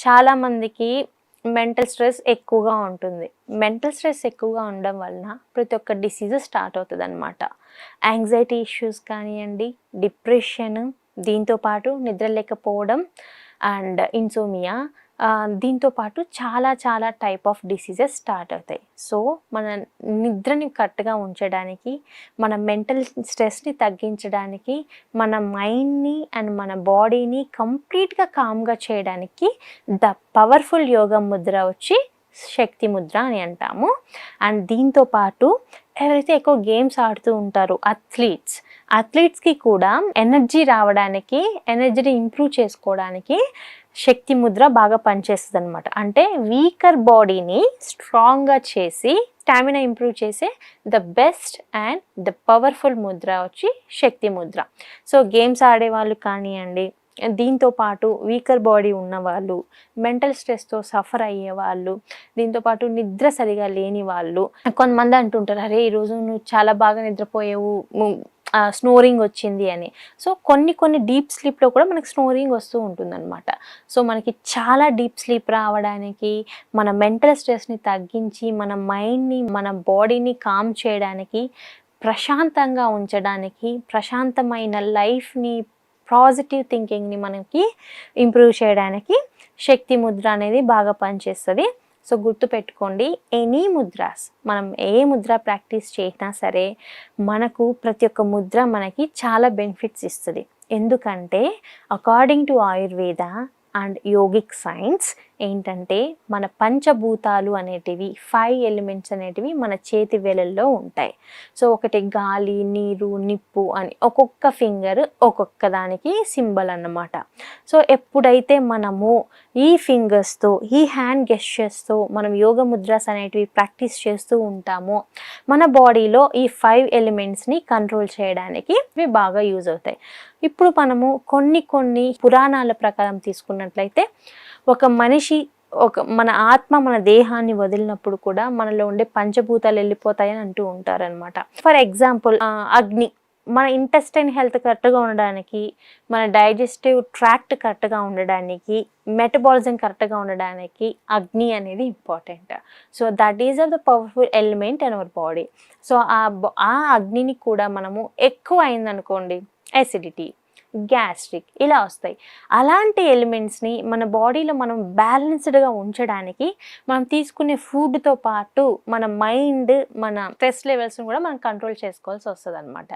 చాలామందికి mental stress ఎక్కువగా ఉంటుంది. మెంటల్ స్ట్రెస్ ఎక్కువగా ఉండడం వలన ప్రతి ఒక్క డిసీజ్ స్టార్ట్ అవుతుందన్నమాట. యాంగ్జైటీ ఇష్యూస్ కానివ్వండి, డిప్రెషన్, దీంతో పాటు నిద్ర లేకపోవడం అండ్ ఇన్సోమియా, దీంతో పాటు చాలా చాలా టైప్ ఆఫ్ డిసీజెస్ స్టార్ట్ అవుతాయి. సో మన నిద్రని కరెక్ట్గా ఉంచడానికి, మన మెంటల్ స్ట్రెస్ని తగ్గించడానికి, మన మైండ్ని అండ్ మన బాడీని కంప్లీట్గా కామ్గా చేయడానికి ద పవర్ఫుల్ యోగా ముద్ర వచ్చి శక్తి ముద్ర అని అంటాము. అండ్ దీంతో పాటు ఎవరైతే ఎక్కువ గేమ్స్ ఆడుతూ ఉంటారో అథ్లీట్స్కి కూడా ఎనర్జీ రావడానికి, ఎనర్జీని ఇంప్రూవ్ చేసుకోవడానికి శక్తి ముద్ర బాగా పనిచేస్తుంది అనమాట. అంటే వీకర్ బాడీని స్ట్రాంగ్గా చేసి స్టామినా ఇంప్రూవ్ చేసే the best and the powerful Mudra వచ్చి శక్తి ముద్ర. సో గేమ్స్ ఆడేవాళ్ళు కానివ్వండి, దీంతో పాటు వీకర్ బాడీ ఉన్నవాళ్ళు, మెంటల్ స్ట్రెస్తో సఫర్ అయ్యేవాళ్ళు, దీంతోపాటు నిద్ర సరిగా లేని వాళ్ళు, కొంతమంది అంటుంటారు, అరే ఈరోజు నువ్వు చాలా బాగా నిద్రపోయావు, స్నోరింగ్ వచ్చింది అని. సో కొన్ని డీప్ స్లీప్లో కూడా మనకి స్నోరింగ్ వస్తూ ఉంటుందన్నమాట. సో మనకి చాలా డీప్ స్లీప్ రావడానికి, మన మెంటల్ స్ట్రెస్ని తగ్గించి, మన మైండ్ని, మన బాడీని కామ్ చేయడానికి, ప్రశాంతంగా ఉంచడానికి, ప్రశాంతమైన లైఫ్ని, పాజిటివ్ థింకింగ్ని మనకి ఇంప్రూవ్ చేయడానికి శక్తి ముద్ర అనేది బాగా పనిచేస్తుంది. సో గుర్తుపెట్టుకోండి, ఎనీ ముద్రాస్, మనం ఏ ముద్ర ప్రాక్టీస్ చేసినా సరే మనకు ప్రతి ఒక్క ముద్ర మనకి చాలా బెనిఫిట్స్ ఇస్తుంది. ఎందుకంటే according to Ayurveda and yogic science ఏంటంటే, మన పంచభూతాలు అనేటివి, 5 ఎలిమెంట్స్ అనేటివి మన చేతి వేలల్లో ఉంటాయి. సో ఒకటి గాలి, నీరు, నిప్పు అని ఒక్కొక్క ఫింగర్ ఒక్కొక్క దానికి సింబల్ అన్నమాట. సో ఎప్పుడైతే మనము ఈ ఫింగర్స్తో, ఈ హ్యాండ్ గెస్చర్స్తో మనం యోగ ముద్రాస్ అనేటివి ప్రాక్టీస్ చేస్తూ ఉంటామో, మన బాడీలో ఈ 5 ఎలిమెంట్స్ని కంట్రోల్ చేయడానికి ఇవి బాగా యూజ్ అవుతాయి. ఇప్పుడు మనము కొన్ని పురాణాల ప్రకారం తీసుకున్నట్లయితే, మన ఆత్మ మన దేహాన్ని వదిలినప్పుడు కూడా మనలో ఉండే పంచభూతాలు వెళ్ళిపోతాయని అంటూ ఉంటారనమాట. ఫర్ ఎగ్జాంపుల్ అగ్ని, మన ఇంటెస్టైన్ హెల్త్ కరెక్ట్గా ఉండడానికి, మన డైజెస్టివ్ ట్రాక్ట్ కరెక్ట్గా ఉండడానికి, మెటబాలిజం కరెక్ట్గా ఉండడానికి అగ్ని అనేది important. So that is the powerful element in our body. So ఆ అగ్నిని కూడా మనము ఎక్కువ అయిందనుకోండి, ఎసిడిటీ, గ్యాస్ట్రిక్ ఇలా వస్తాయి. అలాంటి ఎలిమెంట్స్ని మన బాడీలో మనం బ్యాలెన్స్డ్గా ఉంచడానికి మనం తీసుకునే ఫుడ్తో పాటు మన మైండ్, మన స్ట్రెస్ లెవెల్స్ని కూడా మనం కంట్రోల్ చేసుకోవాల్సి వస్తుంది అనమాట.